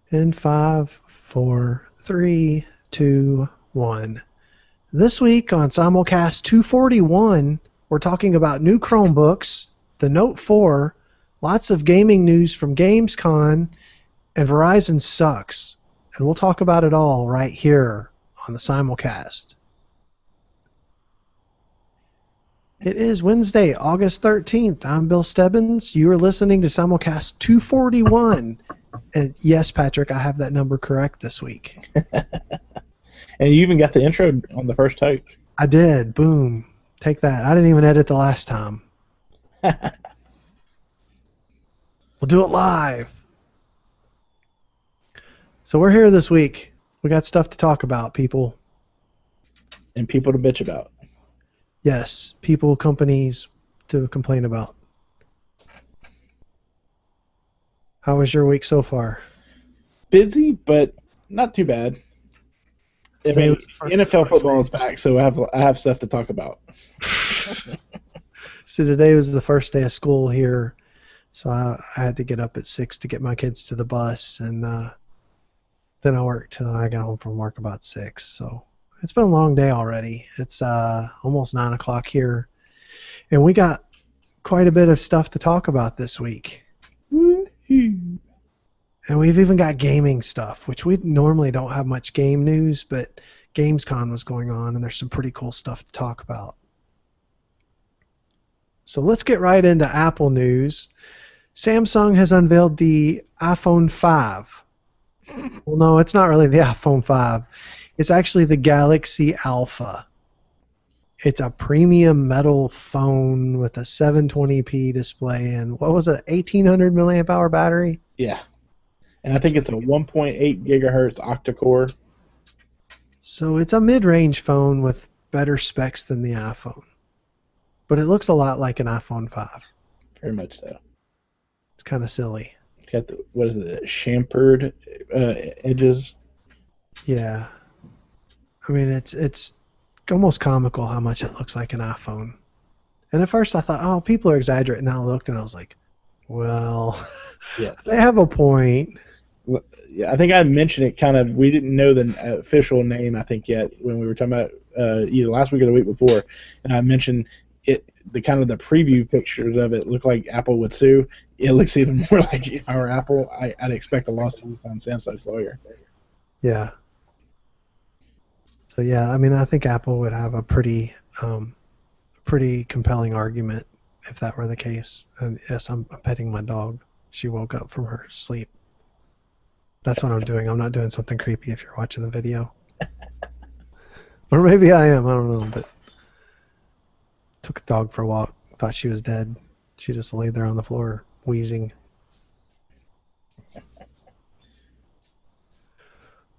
In 5, 4, 3, 2, 1. This week on Simulcast 241, we're talking about new Chromebooks, the Note 4, lots of gaming news from Gamescon, and Verizon sucks. And we'll talk about it all right here on the Simulcast. It is Wednesday, August 13th. I'm Bill Stebbins. You are listening to Simulcast 241. And yes, Patrick, I have that number correct this week. And you even got the intro on the first take. I did. Boom. Take that. I didn't even edit the last time. We'll do it live. So we're here this week. We got stuff to talk about, people. And people to bitch about. Yes, people, companies to complain about. How was your week so far? Busy, but not too bad. I mean, NFL football is back, so I have stuff to talk about. So today was the first day of school here, so I had to get up at 6 to get my kids to the bus, and then I worked till I got home from work about 6. So it's been a long day already. It's almost 9 o'clock here, and we got quite a bit of stuff to talk about this week. Woo-hoo. And we've even got gaming stuff, which we normally don't have much game news, but Gamescon was going on, and there's some pretty cool stuff to talk about. So let's get right into Apple news. Samsung has unveiled the iPhone 5. Well, no, it's not really the iPhone 5. It's actually the Galaxy Alpha. It's a premium metal phone with a 720p display and, what was it, 1800 milliamp hour battery? Yeah. And I think it's a 1.8 gigahertz octa-core. So it's a mid-range phone with better specs than the iPhone. But it looks a lot like an iPhone 5. Very much so. It's kind of silly. Got the, what is it, chamfered edges. Yeah. I mean, it's almost comical how much it looks like an iPhone. And at first I thought, oh, people are exaggerating. Then I looked and I was like, well, yeah, they have a point. Yeah, I think I mentioned it kind of, we didn't know the official name, I think, yet when we were talking about either last week or the week before. And I mentioned it, the kind of the preview pictures of it look like Apple would sue. It looks even more like if I were Apple, I'd expect a lawsuit on Samsung's lawyer. Yeah. So yeah, I mean, I think Apple would have a pretty compelling argument if that were the case. And yes, I'm petting my dog. She woke up from her sleep. That's what I'm doing. I'm not doing something creepy if you're watching the video. Or maybe I am. I don't know. But took the dog for a walk. Thought she was dead. She just laid there on the floor, wheezing.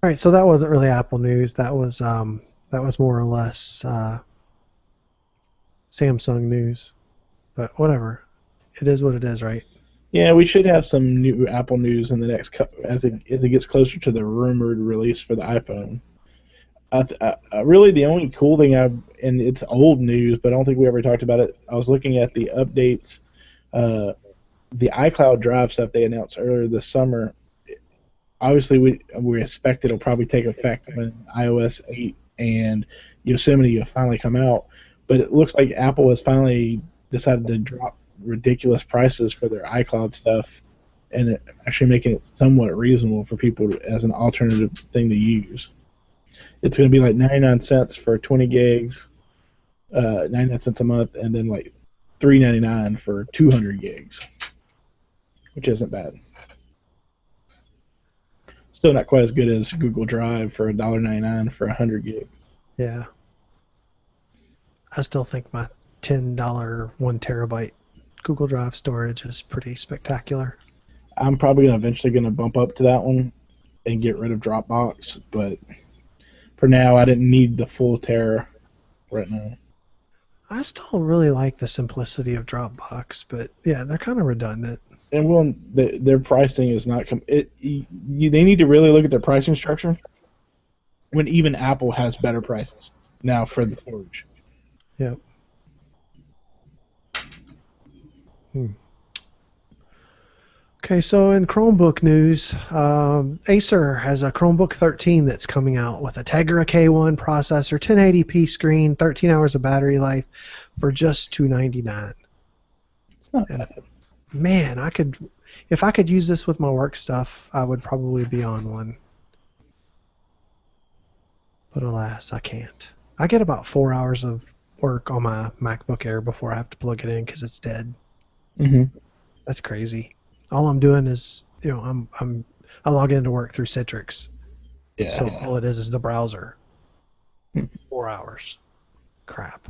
All right, so that wasn't really Apple news. That was more or less Samsung news. But whatever, it is what it is, right? Yeah, we should have some new Apple news in the next as it gets closer to the rumored release for the iPhone. Really, the only cool thing and it's old news, but I don't think we ever talked about it. I was looking at the updates, the iCloud Drive stuff they announced earlier this summer. Obviously, we expect it'll probably take effect when iOS 8 and Yosemite will finally come out. But it looks like Apple has finally decided to drop ridiculous prices for their iCloud stuff and actually making it somewhat reasonable for people as an alternative thing to use. It's going to be like 99 cents for 20 gigs, 99 cents a month, and then like $3.99 for 200 gigs, which isn't bad. Still not quite as good as Google Drive for $1.99 for 100 gigs. Yeah. I still think my $10 1 terabyte Google Drive storage is pretty spectacular. I'm probably eventually going to bump up to that one and get rid of Dropbox, but for now, I didn't need the full tera right now. I still really like the simplicity of Dropbox, but yeah, they're kind of redundant. And their pricing is not they need to really look at their pricing structure when even Apple has better prices now for the storage. Yep. Okay, so in Chromebook news, Acer has a Chromebook 13 that's coming out with a Tegra K1 processor, 1080p screen, 13 hours of battery life for just $299. And man, if I could use this with my work stuff, I would probably be on one. But alas, I can't. I get about 4 hours of work on my MacBook Air before I have to plug it in because it's dead. Mm-hmm. That's crazy. All I'm doing is, I log into work through Citrix. Yeah. So all it is the browser. 4 hours. Crap.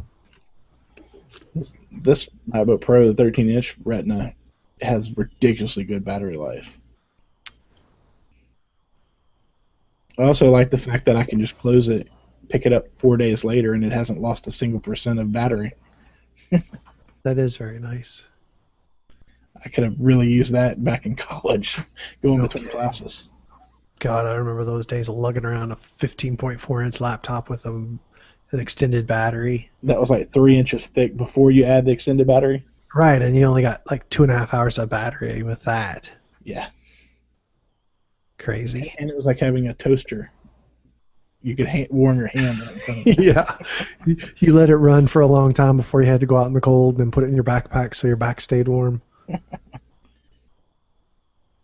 This MacBook Pro, the 13-inch Retina, has ridiculously good battery life. I also like the fact that I can just close it, pick it up 4 days later, and it hasn't lost a single % of battery. That is very nice. I could have really used that back in college, going between classes. God, I remember those days of lugging around a 15.4-inch laptop with an extended battery. That was like 3 inches thick before you add the extended battery. Right, and you only got like 2.5 hours of battery with that. Yeah. Crazy. And it was like having a toaster. You could warm your hand. Yeah. You let it run for a long time before you had to go out in the cold and then put it in your backpack so your back stayed warm.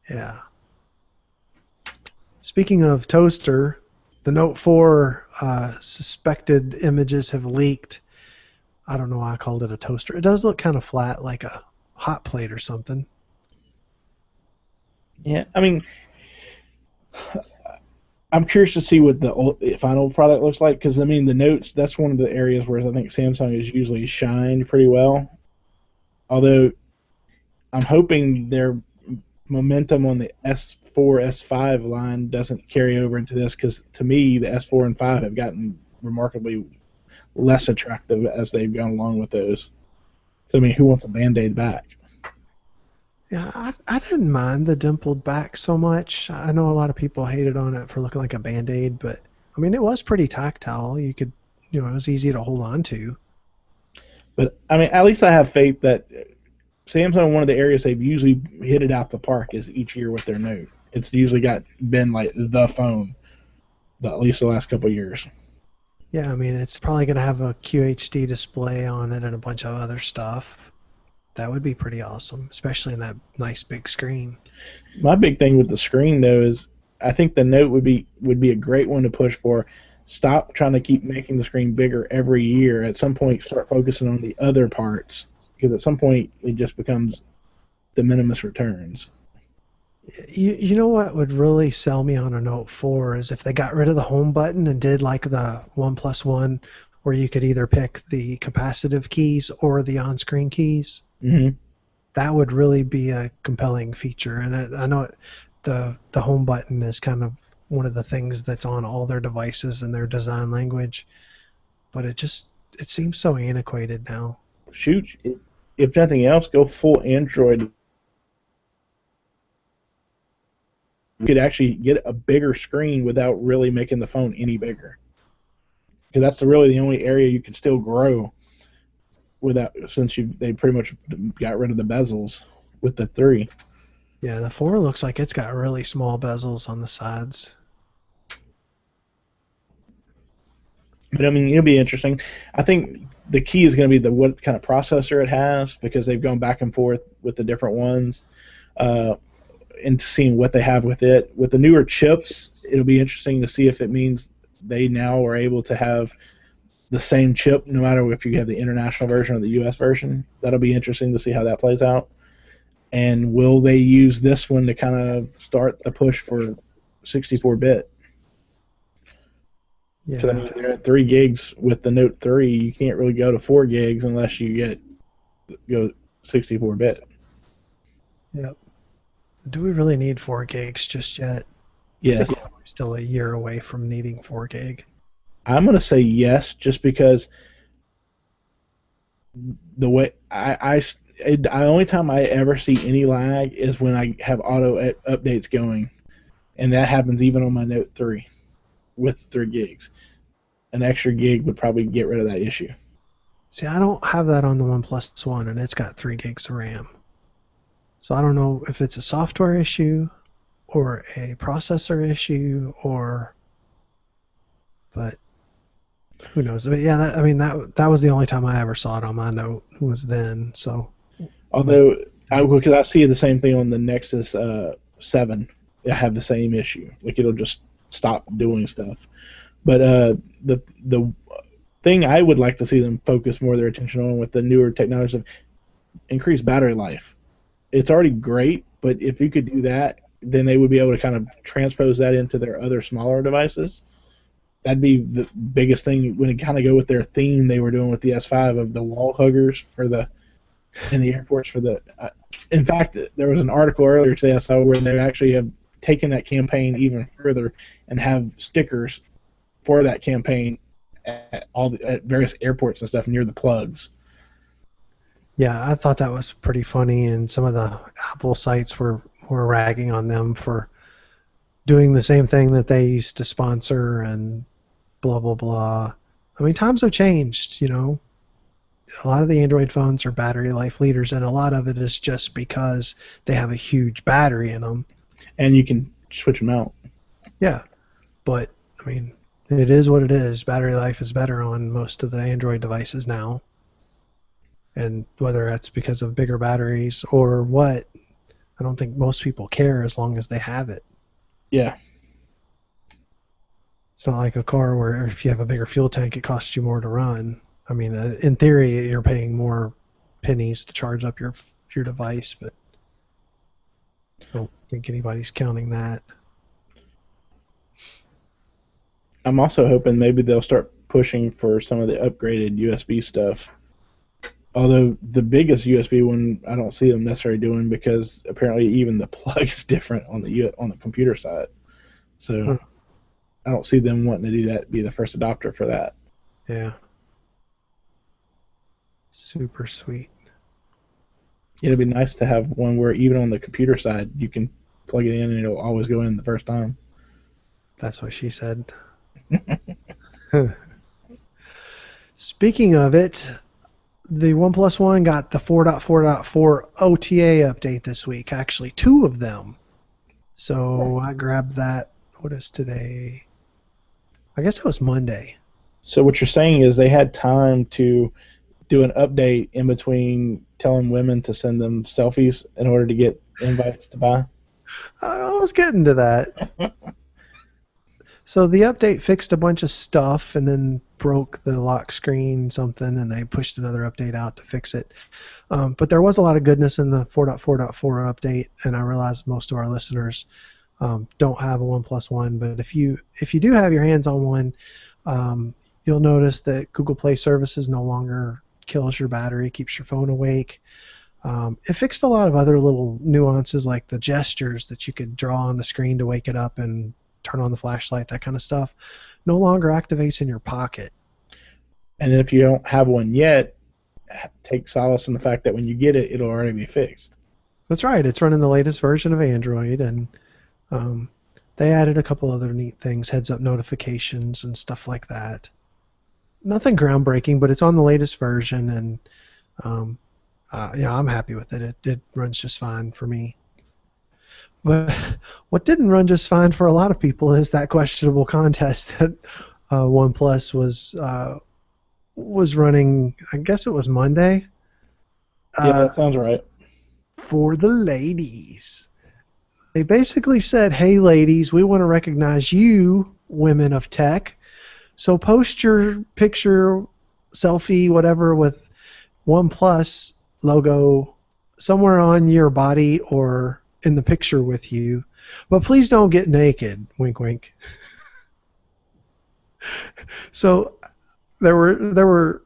Yeah. Speaking of toaster, the Note 4 suspected images have leaked. I don't know why I called it a toaster. It does look kind of flat, like a hot plate or something. Yeah, I mean, I'm curious to see what the final product looks like, because, I mean, the Notes, that's one of the areas where I think Samsung has usually shined pretty well. Although, I'm hoping their momentum on the S4, S5 line doesn't carry over into this, because to me, the S4 and 5 have gotten remarkably less attractive as they've gone along with those. So, I mean, who wants a Band-Aid back? Yeah, I didn't mind the dimpled back so much. I know a lot of people hated on it for looking like a Band-Aid, but I mean, it was pretty tactile. You could, it was easy to hold on to. But, I mean, at least I have faith that Samsung, one of the areas they've usually hit it out the park is each year with their Note. It's usually been like the phone, at least the last couple of years. Yeah, I mean, it's probably going to have a QHD display on it and a bunch of other stuff. That would be pretty awesome, especially in that nice big screen. My big thing with the screen, though, is I think the Note would be a great one to push for. Stop trying to keep making the screen bigger every year. At some point, start focusing on the other parts, because at some point it just becomes de minimis returns. You know what would really sell me on a Note 4 is if they got rid of the home button and did like the OnePlus One, where you could either pick the capacitive keys or the on-screen keys. Mm-hmm. That would really be a compelling feature. And I know the home button is kind of one of the things that's on all their devices in their design language, but it seems so antiquated now. Shoot, if nothing else, go full Android. You could actually get a bigger screen without really making the phone any bigger, because that's really the only area you can still grow without, since they pretty much got rid of the bezels with the 3. Yeah, the 4 looks like it's got really small bezels on the sides. But I mean, it'll be interesting. I think the key is going to be what kind of processor it has, because they've gone back and forth with the different ones, and seeing what they have with it. With the newer chips, it'll be interesting to see if it means they now are able to have the same chip, no matter if you have the international version or the US version. That'll be interesting to see how that plays out. And will they use this one to kind of start the push for 64-bit? Yeah. So I mean, they're at 3 gigs with the Note 3. You can't really go to 4 gigs unless you go 64-bit. Yep. Do we really need 4 gigs just yet? Yes. I think we're still a year away from needing 4 gig. I'm going to say yes, just because the way the only time I ever see any lag is when I have auto updates going, and that happens even on my Note 3 with 3 gigs. An extra gig would probably get rid of that issue. See, I don't have that on the OnePlus One, and it's got 3 gigs of RAM. So I don't know if it's a software issue or a processor issue but who knows? But yeah, that was the only time I ever saw it on my note was then. So, but Although, because I see the same thing on the Nexus 7, I have the same issue. Like it'll just stop doing stuff. But the thing I would like to see them focus more of their attention on with the newer technology of increased battery life. It's already great, but if you could do that, then they would be able to kind of transpose that into their other smaller devices. That'd be the biggest thing when it kind of go with their theme they were doing with the S5 of the wall huggers for the in the airports for the. In fact, there was an article earlier today I saw where they actually have taken that campaign even further and have stickers for that campaign at various airports and stuff near the plugs. yeah, I thought that was pretty funny, and some of the Apple sites were ragging on them for doing the same thing that they used to sponsor and blah blah blah. I mean, times have changed, you know. A lot of the Android phones are battery life leaders, and a lot of it is just because they have a huge battery in them. And you can switch them out. Yeah, but I mean, it is what it is. Battery life is better on most of the Android devices now, and whether that's because of bigger batteries or what, I don't think most people care as long as they have it. Yeah. It's not like a car where if you have a bigger fuel tank, it costs you more to run. I mean, in theory, you're paying more pennies to charge up your device, but I don't think anybody's counting that. I'm also hoping maybe they'll start pushing for some of the upgraded USB stuff. Although the biggest USB one, I don't see them necessarily doing because apparently even the plug is different on the computer side. So I don't see them wanting to do that. Be the first adopter for that. Yeah. Super sweet. It'd be nice to have one where even on the computer side you can plug it in and it'll always go in the first time. That's what she said. Speaking of it, the OnePlus One got the 4.4.4 OTA update this week. Actually, 2 of them. So I grabbed that. What is today? I guess it was Monday. So what you're saying is they had time to do an update in between telling women to send them selfies in order to get invites to buy? I was getting to that. So the update fixed a bunch of stuff and then broke the lock screen something, and they pushed another update out to fix it. But there was a lot of goodness in the 4.4.4 update, and I realize most of our listeners don't have a OnePlus One. But if you do have your hands on one, you'll notice that Google Play Services no longer kills your battery, keeps your phone awake. It fixed a lot of other little nuances like the gestures that you could draw on the screen to wake it up and turn on the flashlight, that kind of stuff. No longer activates in your pocket. And if you don't have one yet, take solace in the fact that when you get it, it'll already be fixed. That's right. It's running the latest version of Android, and they added a couple other neat things, heads-up notifications and stuff like that. Nothing groundbreaking, but it's on the latest version, and I'm happy with it. It runs just fine for me. But what didn't run just fine for a lot of people is that questionable contest that OnePlus was running. I guess it was Monday. Yeah, that sounds right. For the ladies. They basically said, hey, ladies, we want to recognize you, women of tech. So post your picture, selfie, whatever, with OnePlus logo somewhere on your body or in the picture with you. But please don't get naked. Wink, wink. So there were.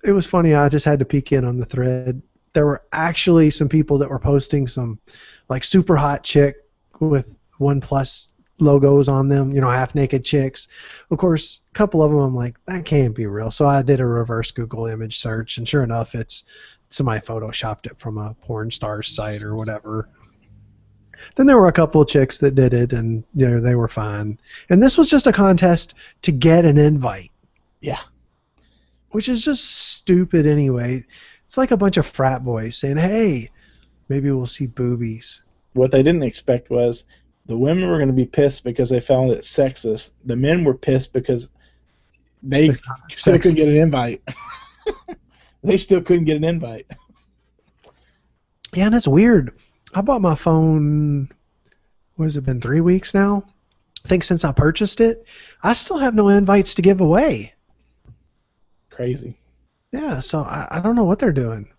It was funny. I just had to peek in on the thread. There were actually some people that were posting some like super hot chick with OnePlus logos on them, half naked chicks. Of course, a couple of them I'm like, that can't be real. So I did a reverse Google image search, and sure enough, somebody photoshopped it from a porn star site or whatever. Then there were a couple of chicks that did it, and they were fine. And this was just a contest to get an invite. Yeah. Which is just stupid anyway. It's like a bunch of frat boys saying, hey, Maybe we'll see boobies. What they didn't expect was the women were going to be pissed because they found it sexist. The men were pissed because they still couldn't get an invite. They still couldn't get an invite. Yeah, and it's weird. I bought my phone, what has it been, 3 weeks now? I think since I purchased it, I still have no invites to give away. Crazy. Yeah, so I don't know what they're doing.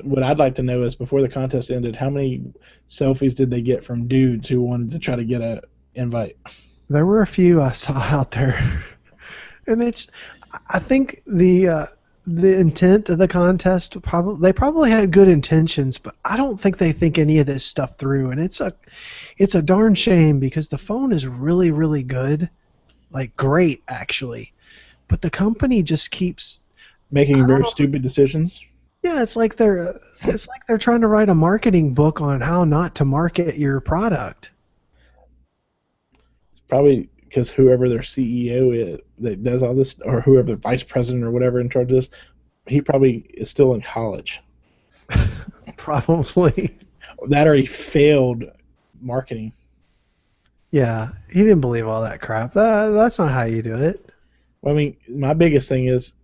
What I'd like to know is before the contest ended, how many selfies did they get from dudes who wanted to try to get an invite? There were a few I saw out there, and I think the intent of the contest they probably had good intentions, but I don't think they think any of this stuff through, and it's a darn shame because the phone is really, really good, like great actually, but the company just keeps making very stupid decisions. Yeah, it's like they're trying to write a marketing book on how not to market your product. It's probably because whoever their CEO is that does all this, or whoever the vice president or whatever in charge of this, he probably is still in college. Probably. That or he failed marketing. Yeah, he didn't believe all that crap. That's not how you do it. Well, I mean, my biggest thing is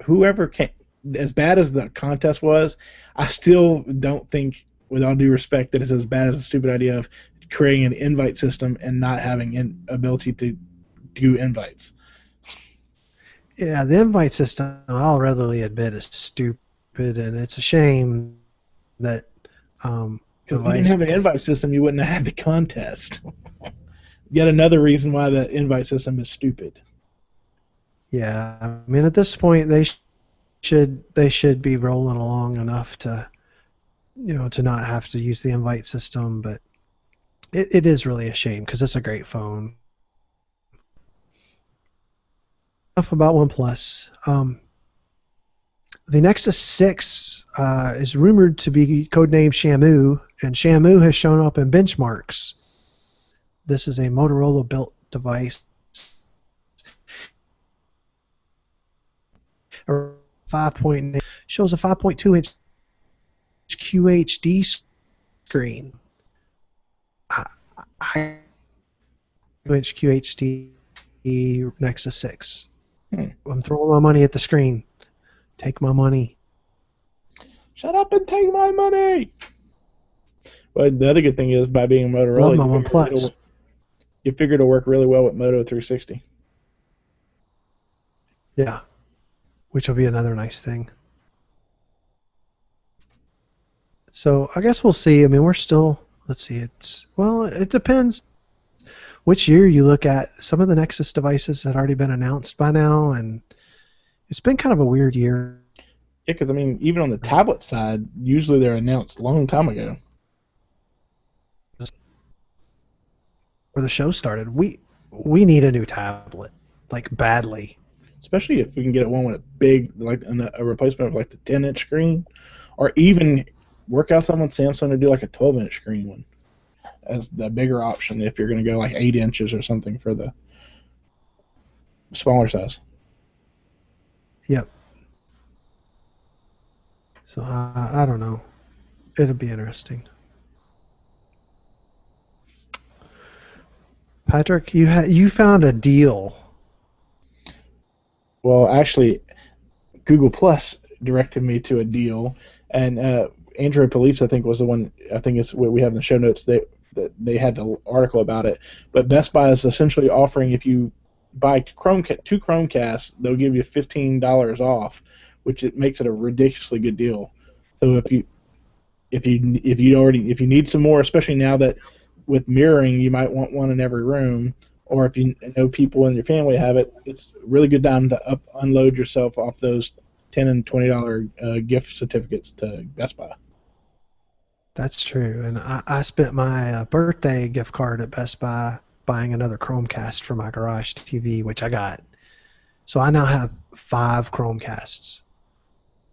whoever can. As bad as the contest was, I still don't think, with all due respect, that it's as bad as the stupid idea of creating an invite system and not having an ability to do invites. Yeah, the invite system, I'll readily admit, is stupid, and it's a shame that because if you didn't have an invite system, you wouldn't have had the contest. Yet another reason why the invite system is stupid. Yeah, I mean, at this point, they should be rolling along enough to, to not have to use the invite system, but it is really a shame because it's a great phone. Enough about OnePlus. The Nexus 6 is rumored to be codenamed Shamu, and Shamu has shown up in benchmarks. This is a Motorola-built device. 5.8 shows a 5.2-inch QHD screen. 2-inch QHD Nexus 6. I'm throwing my money at the screen. Take my money. Shut up and take my money. Well, the other good thing is by being a Motorola, Love my OnePlus. You figure it'll work really well with Moto 360. Yeah. Which will be another nice thing. So I guess we'll see. I mean, we're still, let's see, it depends which year you look at. Some of the Nexus devices had already been announced by now, and it's been kind of a weird year. Yeah, because, I mean, even on the tablet side, usually they're announced a long time ago. Where the show started, we need a new tablet, like badly. Especially if we can get one with a big, like a replacement of like the 10-inch screen, or even work out someone Samsung to do like a 12-inch screen one as the bigger option if you're going to go like 8 inches or something for the smaller size. Yep. So I don't know. It'll be interesting. Patrick, you found a deal. Well, actually, Google Plus directed me to a deal, and Android Police, I think, was the one. I think it's what we have in the show notes. They had the article about it. But Best Buy is essentially offering, if you buy two Chromecasts, they'll give you $15 off, which it makes it a ridiculously good deal. So if you need some more, especially now that with mirroring, you might want one in every room. Or if you know people in your family have it, it's a really good time to unload yourself off those $10 and $20 gift certificates to Best Buy. That's true, and I spent my birthday gift card at Best Buy buying another Chromecast for my garage TV, which I got. So I now have 5 Chromecasts.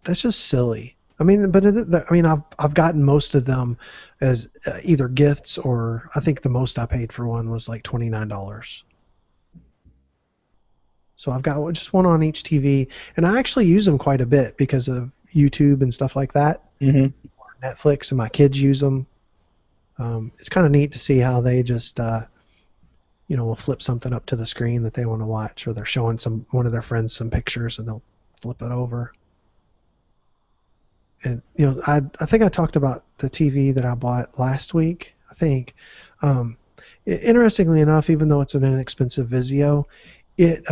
That's just silly. I mean, but I've gotten most of them as either gifts, or I think the most I paid for one was like $29. So I've got just one on each TV, and I actually use them quite a bit because of YouTube and stuff like that. Mm-hmm. Netflix, and my kids use them. It's kind of neat to see how they just will flip something up to the screen that they want to watch, or they're showing one of their friends some pictures and they'll flip it over. And I think I talked about the TV that I bought last week. I think, interestingly enough, even though it's an inexpensive Vizio, it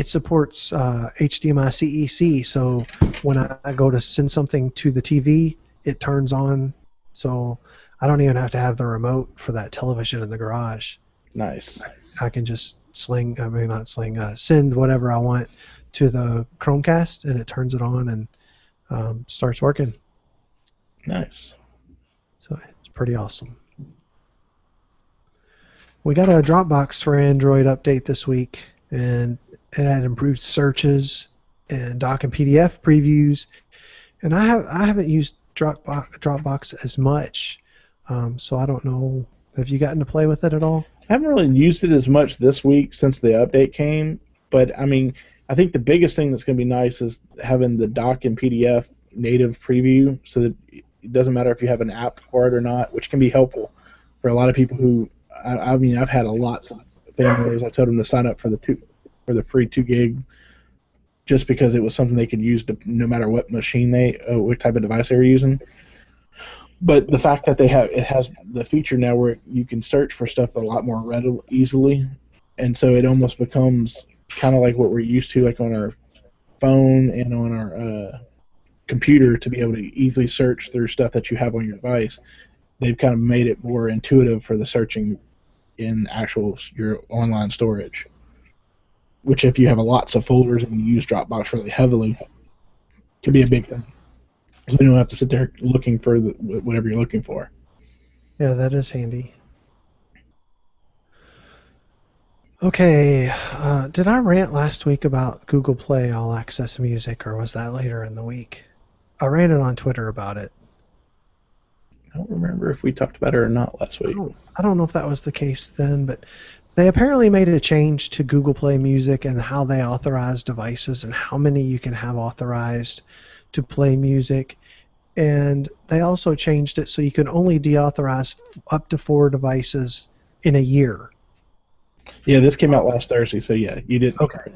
supports HDMI CEC. So when I go to send something to the TV, it turns on. So I don't even have to have the remote for that television in the garage. Nice. I can just send whatever I want to the Chromecast, and it turns it on and starts working. Nice. So it's pretty awesome. We got a Dropbox for Android update this week, and it had improved searches and doc and PDF previews. And I haven't used Dropbox as much, so I don't know. Have you gotten to play with it at all? I haven't really used it as much this week since the update came, but I mean, I think the biggest thing that's going to be nice is having the doc and PDF native preview, so that it doesn't matter if you have an app for it or not, which can be helpful for a lot of people who. I mean, I've had a lot of families. I told them to sign up for the free 2 gig, just because it was something they could use no matter what machine what type of device they were using. But the fact that it has the feature now where you can search for stuff a lot more easily, and so it almost becomes kind of like what we're used to, like on our phone and on our computer, to be able to easily search through stuff that you have on your device. They've kind of made it more intuitive for the searching in your online storage, which if you have lots of folders and you use Dropbox really heavily, could be a big thing. You don't have to sit there looking for whatever you're looking for. Yeah, that is handy. Okay, did I rant last week about Google Play All Access Music, or was that later in the week? I ranted on Twitter about it. I don't remember if we talked about it or not last week. I don't know if that was the case then, but they apparently made a change to Google Play Music and how they authorize devices and how many you can have authorized to play music. And they also changed it so you can only deauthorize up to 4 devices in a year. Yeah, this came out last Thursday, so yeah, you didn't. Okay.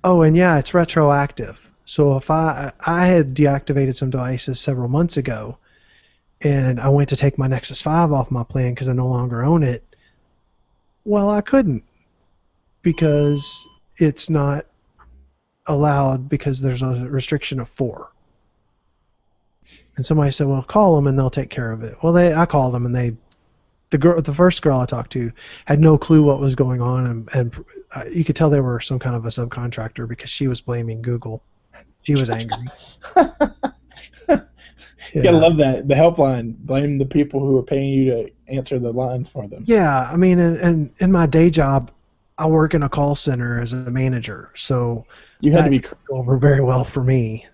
Oh, and yeah, it's retroactive. So if I had deactivated some devices several months ago, and I went to take my Nexus 5 off my plan because I no longer own it, well, I couldn't, because it's not allowed because there's a restriction of 4. And somebody said, well, call them and they'll take care of it. Well, I called them, and the first girl I talked to had no clue what was going on, and you could tell they were some kind of a subcontractor because she was blaming Google. She was angry. You gotta love that. The helpline. Blame the people who are paying you to answer the lines for them. Yeah, I mean, and in my day job, I work in a call center as a manager, so you had to be go over very well for me.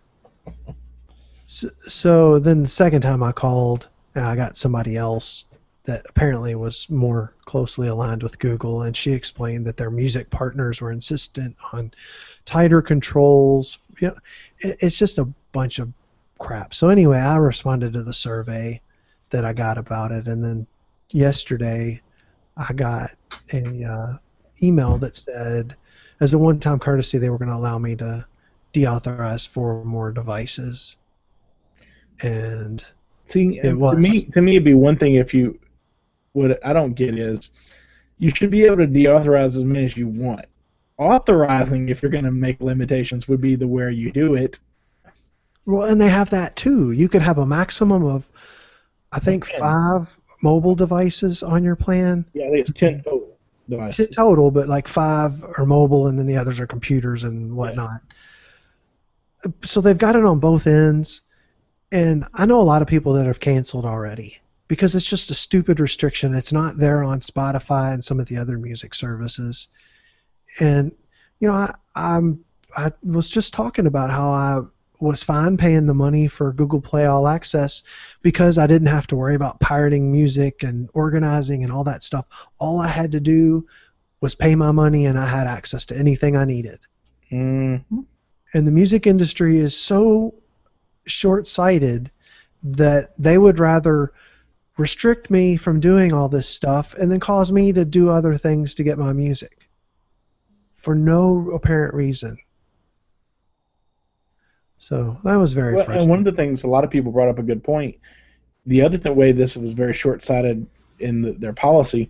So then the second time I called, I got somebody else that apparently was more closely aligned with Google, and she explained that their music partners were insistent on tighter controls. It's just a bunch of crap. So anyway, I responded to the survey that I got about it, and then yesterday I got a email that said, as a one-time courtesy, they were going to allow me to deauthorize 4 more devices. And see, to me, it'd be one thing if you. What I don't get is, you should be able to deauthorize as many as you want. Authorizing, if you're going to make limitations, would be where you do it. Well, and they have that too. You could have a maximum of, I think, 5 mobile devices on your plan. Yeah, I think it's 10 total devices. 10 total, but like 5 are mobile, and then the others are computers and whatnot. Yeah. So they've got it on both ends, and I know a lot of people that have canceled already because it's just a stupid restriction. It's not there on Spotify and some of the other music services. And I was just talking about how I was fine paying the money for Google Play All Access because I didn't have to worry about pirating music and organizing and all that stuff. All I had to do was pay my money, and I had access to anything I needed. Mm-hmm. And the music industry is so short-sighted that they would rather restrict me from doing all this stuff and then cause me to do other things to get my music for no apparent reason. So that was very frustrating. And one of the things, a lot of people brought up a good point. The other way this was very short-sighted in their policy,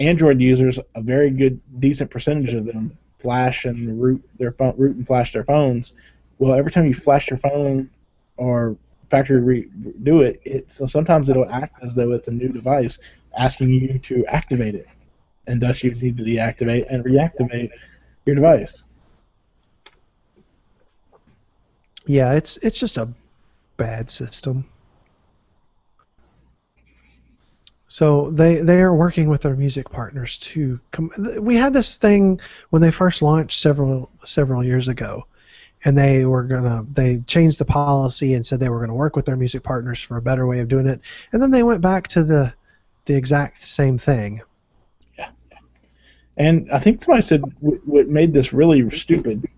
Android users, a very good, decent percentage of them, flash and root and flash their phones. Well, every time you flash your phone or factory redo it, so sometimes it'll act as though it's a new device, asking you to activate it, and thus you need to deactivate and reactivate your device. Yeah, it's just a bad system. So they are working with their music partners to we had this thing when they first launched several years ago, and they changed the policy and said they were gonna work with their music partners for a better way of doing it, and then they went back to the exact same thing. Yeah. And I think somebody said what made this really stupid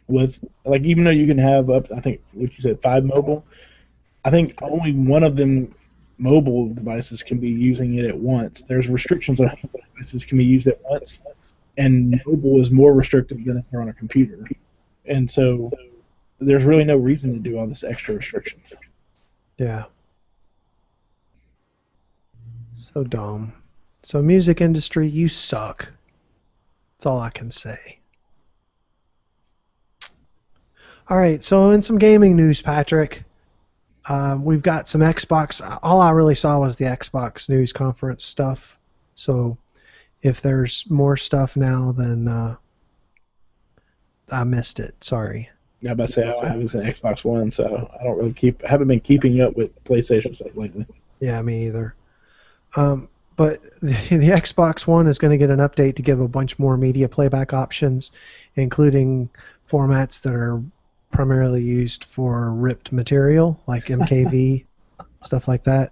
was, like, even though you can have up, I think what you said, 5 mobile, I think only one of them mobile devices can be using it at once. There's restrictions on how many devices can be used at once, and mobile is more restrictive than if you're on a computer. And so there's really no reason to do all this extra restrictions. Yeah. So dumb. So music industry, you suck. That's all I can say. All right, so in some gaming news, Patrick, we've got some Xbox. All I really saw was the Xbox news conference stuff. So if there's more stuff now, then I missed it. Sorry. Yeah, but say I have this an Xbox One, so I don't really haven't been keeping up with PlayStation stuff lately. Yeah, me either. But the Xbox One is going to get an update to give a bunch more media playback options, including formats that are primarily used for ripped material, like MKV, stuff like that.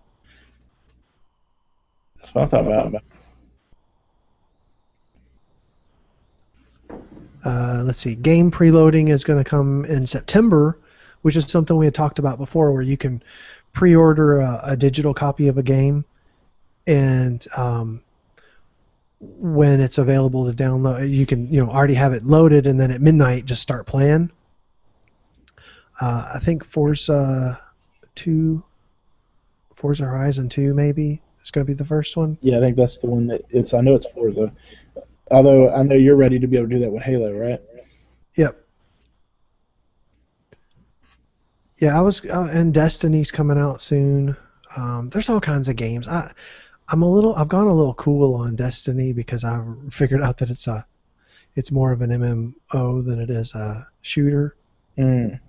That's what I'm talking about. Let's see. Game preloading is going to come in September, which is something we had talked about before, where you can pre-order a digital copy of a game, and when it's available to download, you can already have it loaded, and then at midnight just start playing. I think Forza Horizon 2 maybe is going to be the first one. Yeah, I think that's the one that I know it's Forza. Although I know you're ready to be able to do that with Halo, right? Yep. Yeah, and Destiny's coming out soon. There's all kinds of games. I've gone a little cool on Destiny because I figured out that it's more of an MMO than it is a shooter. Mm.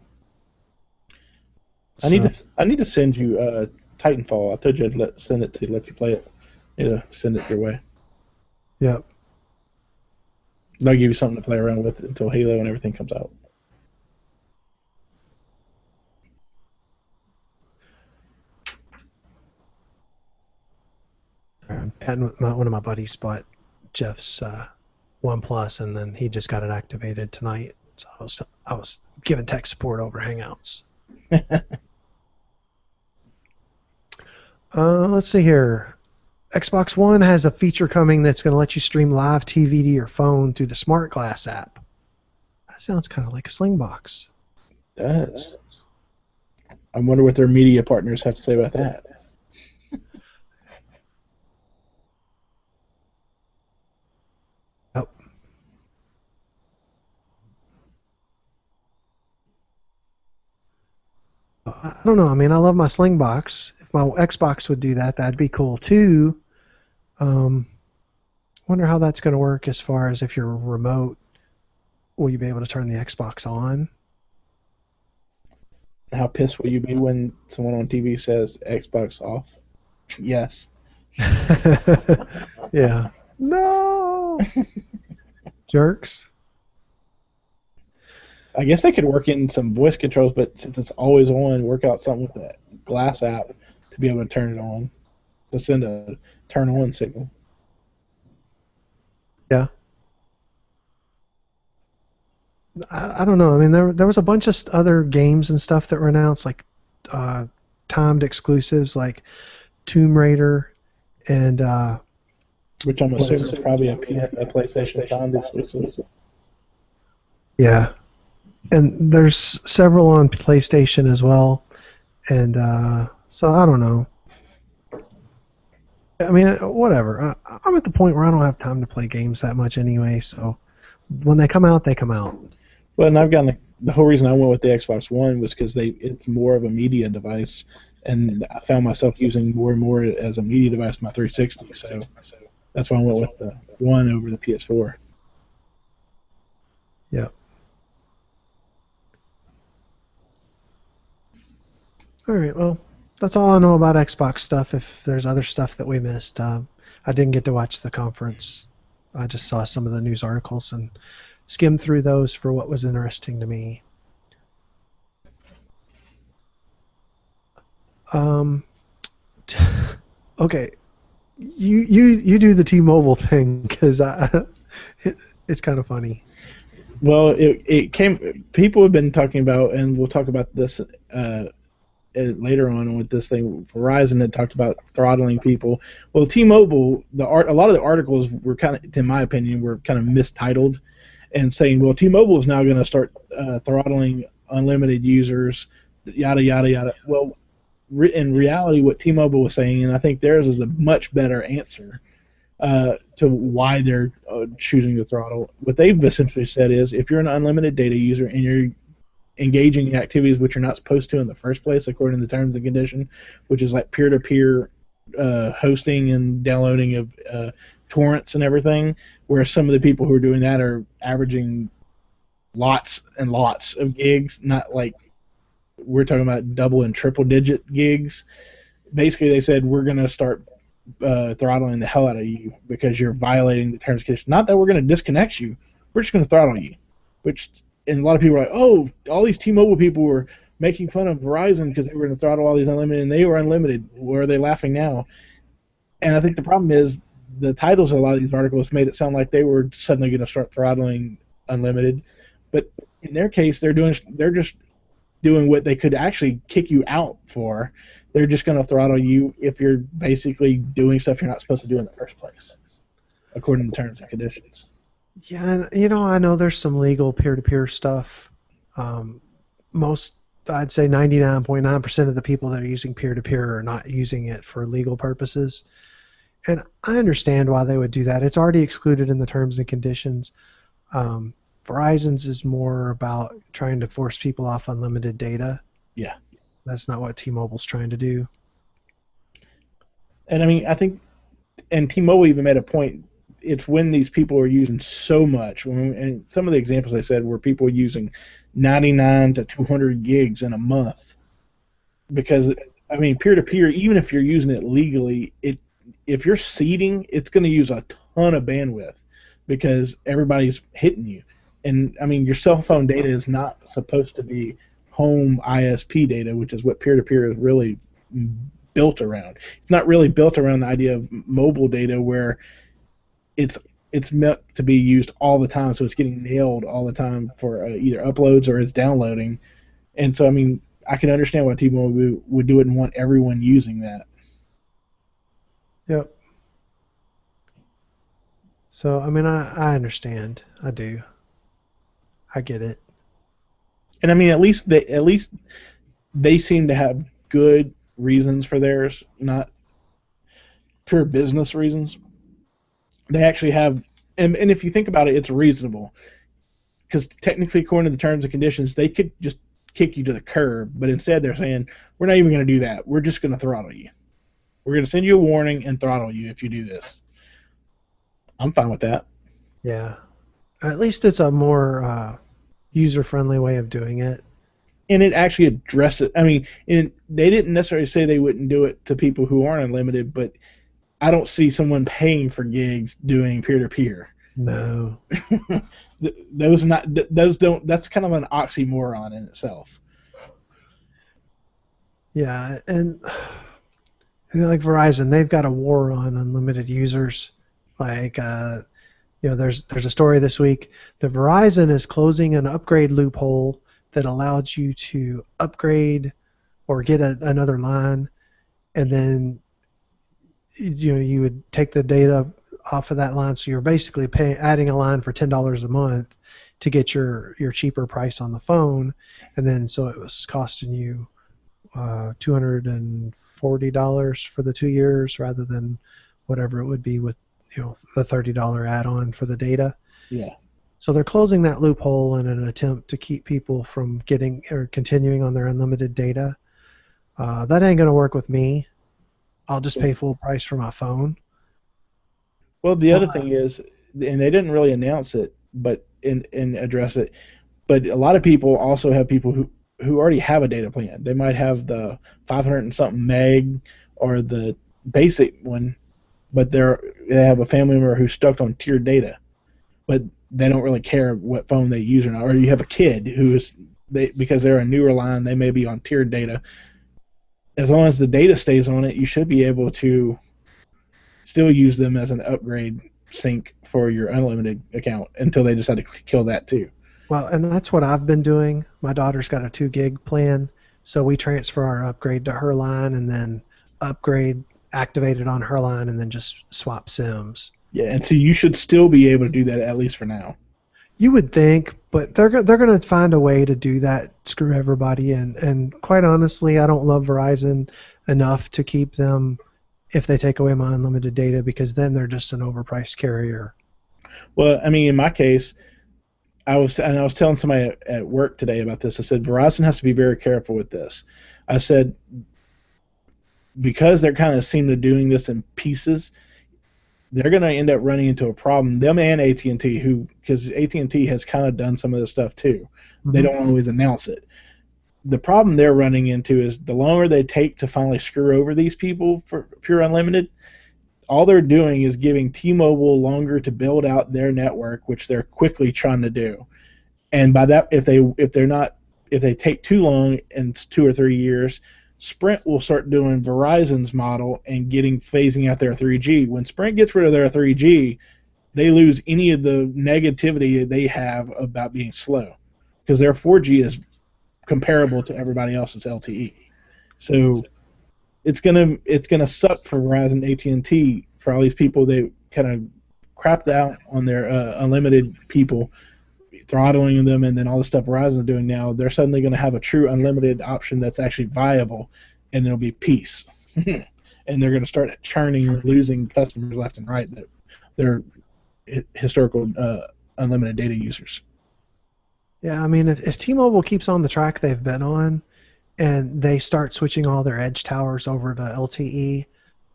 I need to send you Titanfall. I told you I'd let you play it. Send it your way. Yep. They'll give you something to play around with until Halo and everything comes out. One of my buddies bought Jeff's OnePlus, and then he just got it activated tonight. So I was giving tech support over Hangouts. Let's see here. Xbox One has a feature coming that's going to let you stream live TV to your phone through the Smart Glass app. That sounds kind of like a Slingbox. It does. I wonder what their media partners have to say about that. Yep. I don't know. I mean, I love my Slingbox. If my Xbox would do that, that'd be cool too. Wonder how that's going to work as far as if you're remote, will you be able to turn the Xbox on? How pissed will you be when someone on TV says Xbox off? Yes. Yeah. No. Jerks. I guess they could work in some voice controls, but since it's always on, work out something with that Glass app to be able to turn it on, to send a turn on signal. Yeah. I don't know. I mean, there was a bunch of other games and stuff that were announced, like uh, timed exclusives, like Tomb Raider and Which I'm what assuming is is it? probably a PlayStation 5 exclusive. Yeah, and there's several on PlayStation as well, and so I don't know. I mean, whatever. I'm at the point where I don't have time to play games that much anyway. So when they come out, they come out. Well, and I've gotten the whole reason I went with the Xbox One was because it's more of a media device, and I found myself using more and more as a media device my 360. So that's why I went with the One over the PS4. Yeah. All right. Well, that's all I know about Xbox stuff. If there's other stuff that we missed, I didn't get to watch the conference. I just saw some of the news articles and skimmed through those for what was interesting to me. Um, okay, you do the T-Mobile thing because it's kind of funny. Well, it came. People have been talking about, and we'll talk about this later on with this thing. Verizon had talked about throttling people. Well, T-Mobile, a lot of the articles were kind of, in my opinion, were kind of mistitled, and saying, well, T-Mobile is now going to start throttling unlimited users, yada yada yada. Well, in reality, what T-Mobile was saying, and I think theirs is a much better answer to why they're choosing to throttle. What they've essentially said is, if you're an unlimited data user and you're engaging in activities which you're not supposed to in the first place, according to the terms and condition, which is like peer-to-peer hosting and downloading of torrents and everything, where some of the people who are doing that are averaging lots and lots of gigs, not like we're talking about double and triple digit gigs. Basically, they said we're going to start throttling the hell out of you because you're violating the terms and conditions. Not that we're going to disconnect you, we're just going to throttle you. Which, and a lot of people are like, oh, all these T-Mobile people were making fun of Verizon because they were going to throttle all these unlimited, and they were unlimited. Where are they laughing now? And I think the problem is the titles of a lot of these articles made it sound like they were suddenly going to start throttling unlimited, but in their case, they're just doing what they could actually kick you out for. They're just going to throttle you if you're basically doing stuff you're not supposed to do in the first place, according to terms and conditions. Yeah, and I know there's some legal peer-to-peer stuff. Um, most, I'd say 99.9% of the people that are using peer-to-peer are not using it for legal purposes. And I understand why they would do that. It's already excluded in the terms and conditions. Verizon's is more about trying to force people off unlimited data. Yeah. That's not what T-Mobile's trying to do. And I mean, I think, and T-Mobile even made a point. It's when these people are using so much, and some of the examples I said were people using 99 to 200 gigs in a month. Because I mean, peer to peer, even if you're using it legally, if you're seeding, it's going to use a ton of bandwidth because everybody's hitting you. And I mean, your cell phone data is not supposed to be home ISP data, which is what peer to peer is really built around. It's not really built around the idea of mobile data where it's it's meant to be used all the time, so it's getting nailed all the time for either uploads or it's downloading. And so, I mean, I can understand why T-Mobile would do it and want everyone using that. Yep. So, I mean, I understand. I do. I get it. And I mean, at least they seem to have good reasons for theirs, not pure business reasons. They actually have, and if you think about it, it's reasonable because technically, according to the terms and conditions, they could just kick you to the curb, but instead they're saying we're not even going to do that. We're just going to throttle you. We're going to send you a warning and throttle you if you do this. I'm fine with that. Yeah. At least it's a more user-friendly way of doing it. And it actually addresses. I mean, they didn't necessarily say they wouldn't do it to people who aren't unlimited, but I don't see someone paying for gigs doing peer to peer. No. Those don't. That's kind of an oxymoron in itself. Yeah, and like Verizon, they've got a war on unlimited users. Like there's a story this week that Verizon is closing an upgrade loophole that allowed you to upgrade or get another line, and then you would take the data off of that line. So you're basically adding a line for $10 a month to get your cheaper price on the phone, and then so it was costing you $240 for the 2 years rather than whatever it would be with the $30 add-on for the data. Yeah. So they're closing that loophole in an attempt to keep people from getting or continuing on their unlimited data. That ain't gonna work with me. I'll just pay full price for my phone. Well, the other thing is, and they didn't really announce it, but and address it, but a lot of people also have people who already have a data plan. They might have the 500 and something meg or the basic one, but they have a family member who's stuck on tiered data, but they don't really care what phone they use or not. Or you have a kid because they're a newer line, they may be on tiered data. As long as the data stays on it, you should be able to still use them as an upgrade sync for your unlimited account until they decide to kill that too. Well, and that's what I've been doing. My daughter's got a 2 gig plan, so we transfer our upgrade to her line and then upgrade activated on her line and then just swap SIMs. Yeah, and so you should still be able to do that, at least for now. You would think, but they're going to find a way to do that, screw everybody. And quite honestly, I don't love Verizon enough to keep them if they take away my unlimited data, because then they're just an overpriced carrier. Well, I mean, in my case, I was telling somebody at work today about this. I said Verizon has to be very careful with this. I said because they're kind of seem to doing this in pieces, they're going to end up running into a problem. Them and AT&T, because AT&T has kind of done some of this stuff too. Mm-hmm. They don't always announce it. The problem they're running into is the longer they take to finally screw over these people for pure unlimited, all they're doing is giving T-Mobile longer to build out their network, which they're quickly trying to do. And by that, if they take too long in 2 or 3 years, Sprint will start doing Verizon's model and phasing out their 3G. When Sprint gets rid of their 3G, they lose any of the negativity they have about being slow, because their 4G is comparable to everybody else's LTE. So it's gonna suck for Verizon, AT&T, for all these people. They kind of crapped out on their unlimited people, throttling them, and then all the stuff Verizon's doing now. They're suddenly going to have a true unlimited option that's actually viable, and it'll be peace. And they're going to start churning or losing customers left and right that they're historical unlimited data users. Yeah, I mean, if T-Mobile keeps on the track they've been on, and they start switching all their edge towers over to LTE,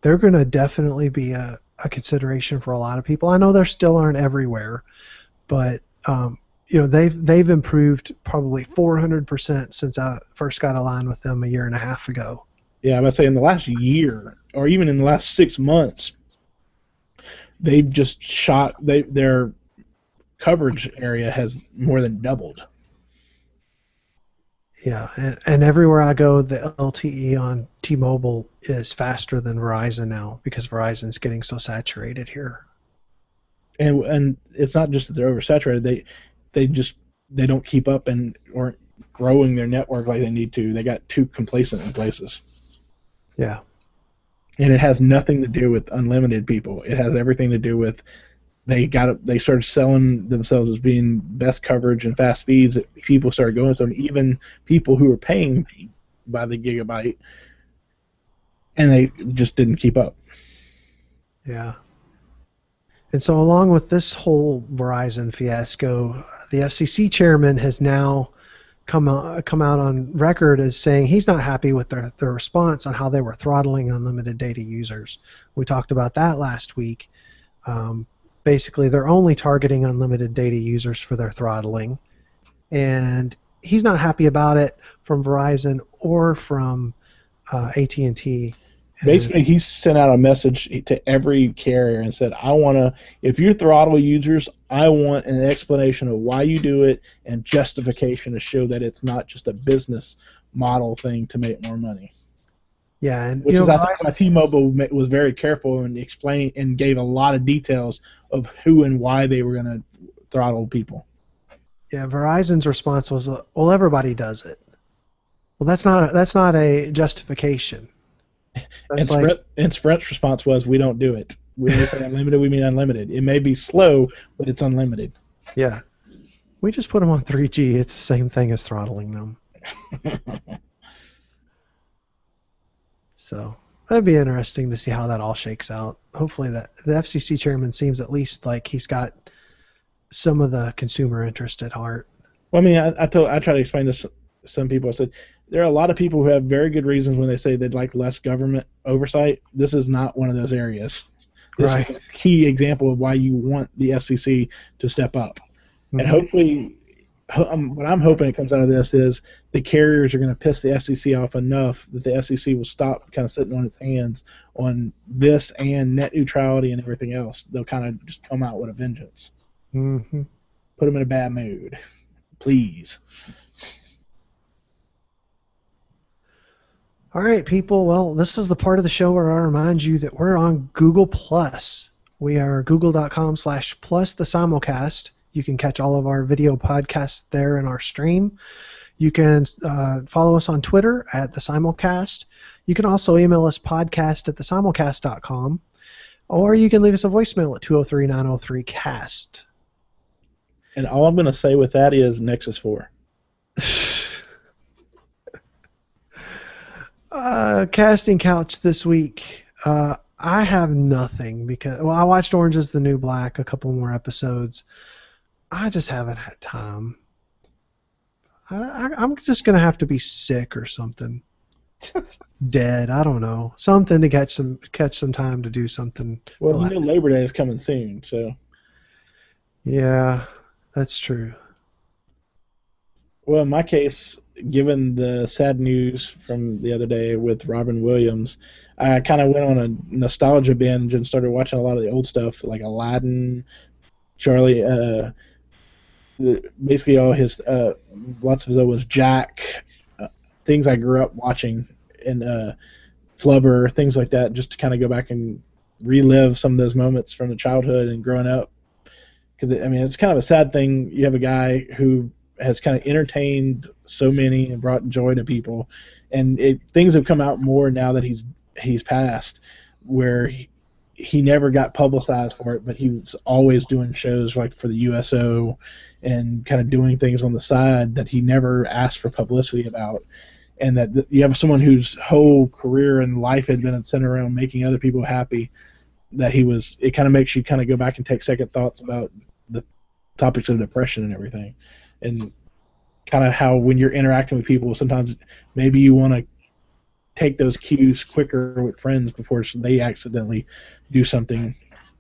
they're going to definitely be a consideration for a lot of people. I know they still aren't everywhere, but they've improved probably 400% since I first got aligned with them a year and a half ago. Yeah, I'm about to say in the last year, or even in the last 6 months, they've just their coverage area has more than doubled. Yeah, and everywhere I go, the LTE on T-Mobile is faster than Verizon now, because Verizon's getting so saturated here. And it's not just that they're oversaturated. They don't keep up and aren't growing their network like they need to. They got too complacent in places. Yeah. And it has nothing to do with unlimited people. It has everything to do with they started selling themselves as being best coverage and fast speeds. People started going to them, even people who were paying by the gigabyte, and they just didn't keep up. Yeah. And so along with this whole Verizon fiasco, the FCC chairman has now come out on record as saying he's not happy with their response on how they were throttling unlimited data users. We talked about that last week. Basically, they're only targeting unlimited data users for their throttling, and he's not happy about it from Verizon or from AT&T. Basically, he sent out a message to every carrier and said, if you throttle users, I want an explanation of why you do it and justification to show that it's not just a business model thing to make more money. Yeah, and which is I think why Verizon's, T-Mobile was very careful and I think why T-Mobile was very careful and explained and gave a lot of details of who and why they were going to throttle people. yeah, Verizon's response was, well, everybody does it. Well, that's not a justification. That's like, And Sprint's response was, we don't do it. When we say unlimited, we mean unlimited. It may be slow, but it's unlimited. yeah, we just put them on 3G. It's the same thing as throttling them. So that'd be interesting to see how that all shakes out. Hopefully that the FCC chairman seems at least like he's got some of the consumer interest at heart. Well, I mean, I try to explain this to some people. I said there are a lot of people who have very good reasons when they say they'd like less government oversight. This is not one of those areas. This is a key example of why you want the FCC to step up. Mm-hmm. And hopefully, what I'm hoping it comes out of this is the carriers are going to piss the FCC off enough that the FCC will stop kind of sitting on its hands on this and net neutrality and everything else. They'll kind of just come out with a vengeance. Mm-hmm. Put them in a bad mood. Please. All right, people. Well, this is the part of the show where I remind you that we're on Google+. We are google.com/plus the Simulcast. You can catch all of our video podcasts there in our stream. You can follow us on Twitter at the Simulcast. You can also email us podcast@thesimulcast.com. Or you can leave us a voicemail at 203-903-CAST. And all I'm going to say with that is Nexus 4. Casting couch this week. I have nothing because, well, I watched Orange is the New Black, a couple more episodes. I just haven't had time. I'm just going to have to be sick or something. Dead, I don't know. Something to catch some time to do something. Well, you know Labor Day is coming soon, so. Yeah, that's true. Well, in my case, given the sad news from the other day with Robin Williams, I kind of went on a nostalgia binge and started watching a lot of the old stuff, like Aladdin, Charlie, basically all his, lots of his old ones, Jack, things I grew up watching, and Flubber, things like that, just to kind of go back and relive some of those moments from the childhood and growing up. Because, I mean, it's kind of a sad thing. You have a guy who has kind of entertained so many and brought joy to people, and things have come out more now that he's passed, where he never got publicized for it, but he was always doing shows like for the USO and kind of doing things on the side that he never asked for publicity about. And that you have someone whose whole career and life had been centered around making other people happy, it kind of makes you kind of go back and take second thoughts about the topics of depression and everything. And kind of how when you're interacting with people, sometimes maybe you want to take those cues quicker with friends before they accidentally do something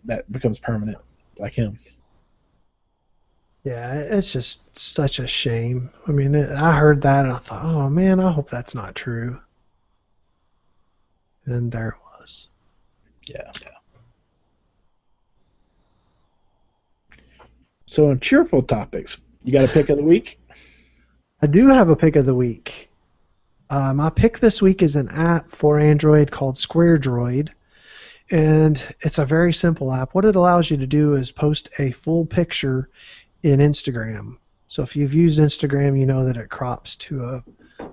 that becomes permanent, like him. Yeah, it's just such a shame. I mean, I heard that and I thought, oh man, I hope that's not true. And there it was. Yeah. So on cheerful topics, you got a pick of the week? I do have a pick of the week. My pick this week is an app for Android called Square Droid. And it's a very simple app. What it allows you to do is post a full picture in Instagram. So if you've used Instagram, you know that it crops to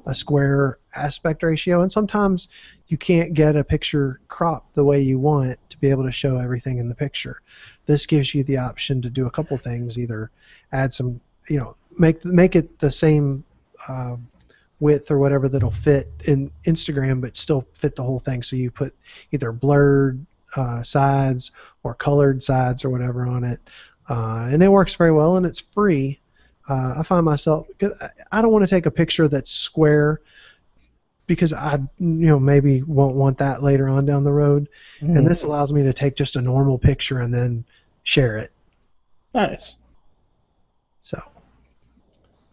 a square aspect ratio, and sometimes you can't get a picture cropped the way you want to be able to show everything in the picture. This gives you the option to do a couple things, either add some, make it the same width or whatever that'll fit in Instagram but still fit the whole thing. So you put either blurred sides or colored sides or whatever on it. And it works very well, and it's free. I find myself, I don't want to take a picture that's square because I maybe won't want that later on down the road. Mm. And this allows me to take just a normal picture and then share it. Nice. So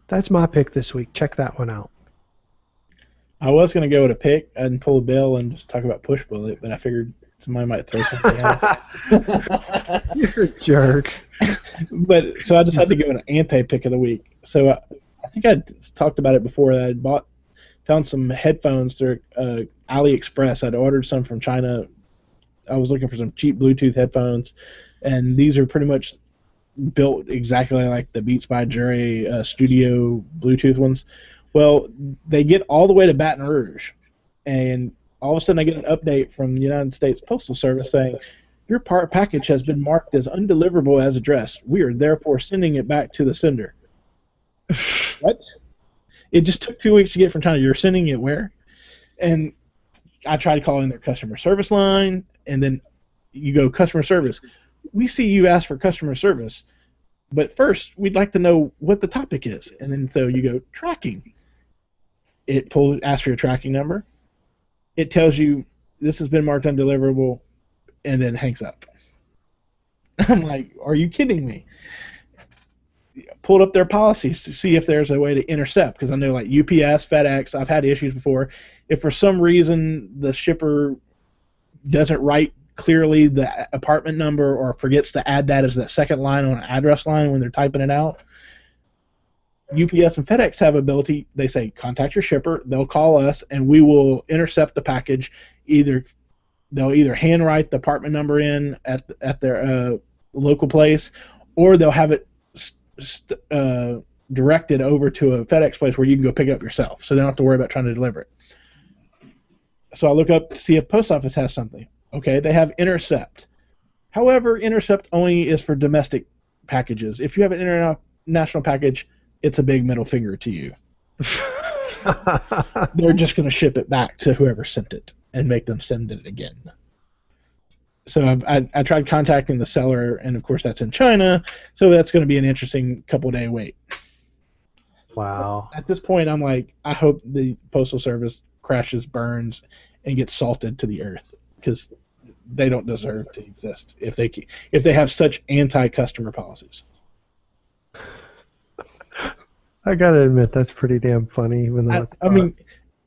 that's my pick this week. Check that one out. I was going to go with a pick and pull a bill and just talk about Push Bullet, but I figured somebody might throw something else. You're a jerk. But so I just had to go an anti-pick of the week. So I think I talked about it before. That I bought found some headphones through AliExpress. I'd ordered some from China. I was looking for some cheap Bluetooth headphones, and these are pretty much built exactly like the Beats by Jury studio Bluetooth ones. Well, they get all the way to Baton Rouge, and all of a sudden I get an update from the United States Postal Service saying, your package has been marked as undeliverable as addressed. We are therefore sending it back to the sender. What? It just took 2 weeks to get from China. You're sending it where? And I tried calling their customer service line, and then you go, customer service. We see you ask for customer service, but first we'd like to know what the topic is. And then so you go, tracking. It asks for your tracking number. It tells you this has been marked undeliverable, and then hangs up. I'm like, are you kidding me? Pulled up their policies to see if there's a way to intercept, because I know like UPS, FedEx, I've had issues before. If for some reason the shipper doesn't write clearly the apartment number or forgets to add that as that second line on an address line when they're typing it out, UPS and FedEx have ability. They say contact your shipper. They'll call us, and we will intercept the package. They'll either handwrite the apartment number in at their local place, or they'll have it directed over to a FedEx place where you can go pick it up yourself, so they don't have to worry about trying to deliver it. So I look up to see if post office has something. Okay, they have intercept. However, intercept only is for domestic packages. If you have an international package, it's a big middle finger to you. They're just going to ship it back to whoever sent it and make them send it again. So I tried contacting the seller, and of course that's in China, so that's going to be an interesting couple-day wait. Wow. At this point, I'm like, I hope the Postal Service crashes, burns, and gets salted to the earth, because they don't deserve to exist if they have such anti-customer policies. I gotta admit, that's pretty damn funny. Even though I mean,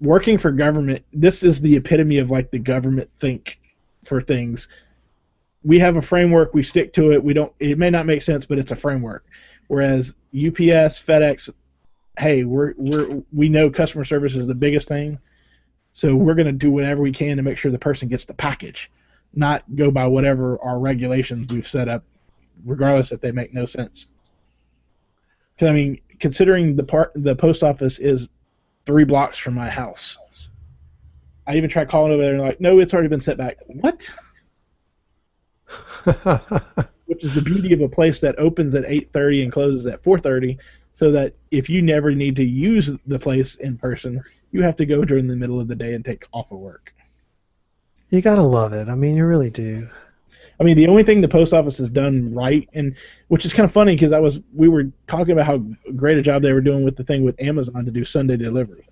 working for government, this is the epitome of like the government think for things. We have a framework, we stick to it. It may not make sense, but it's a framework. Whereas UPS, FedEx, hey, we know customer service is the biggest thing, so we're going to do whatever we can to make sure the person gets the package, not go by whatever our regulations we've set up, regardless if they make no sense. Because I mean, considering the post office is 3 blocks from my house, I even tried calling over there and like, no, it's already been sent back. What? Which is the beauty of a place that opens at 8:30 and closes at 4:30, so that if you never need to use the place in person, you have to go during the middle of the day and take off of work. You gotta love it. I mean, you really do. I mean, the only thing the post office has done right, and which is kind of funny because we were talking about how great a job they were doing with the thing with Amazon to do Sunday delivery.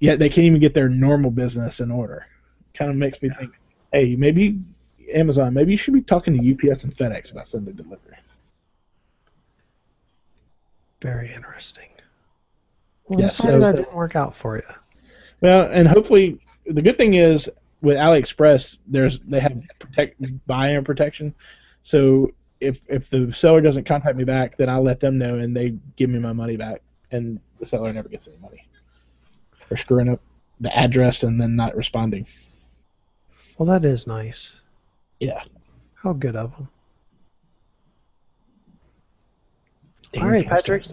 Yet they can't even get their normal business in order. Kind of makes me think, hey, maybe Amazon, maybe you should be talking to UPS and FedEx about Sunday delivery. Very interesting. Well, Yeah, I'm sorry that didn't work out for you. Well, and hopefully, the good thing is with AliExpress, they have buyer protection. So if the seller doesn't contact me back, then I'll let them know and they give me my money back, and the seller never gets any money for screwing up the address and then not responding. Well, that is nice. Yeah. How good of them. All right, Patrick.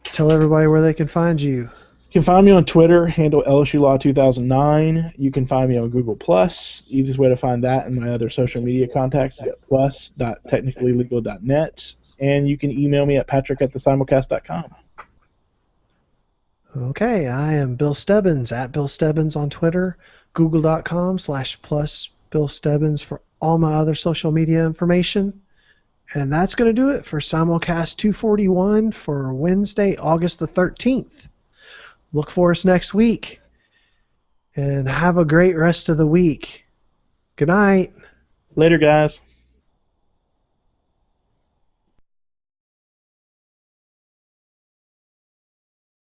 Tell everybody where they can find you. You can find me on Twitter, handle LSU Law 2009. You can find me on Google+. Easiest way to find that and my other social media contacts is at plus.technicallylegal.net. And you can email me at patrick@thesimulcast.com. Okay, I am Bill Stebbins, at Bill Stebbins on Twitter, google.com/plus Bill Stebbins for all my other social media information. And that's going to do it for Simulcast 241 for Wednesday, August the 13th. Look for us next week. And have a great rest of the week. Good night. Later, guys.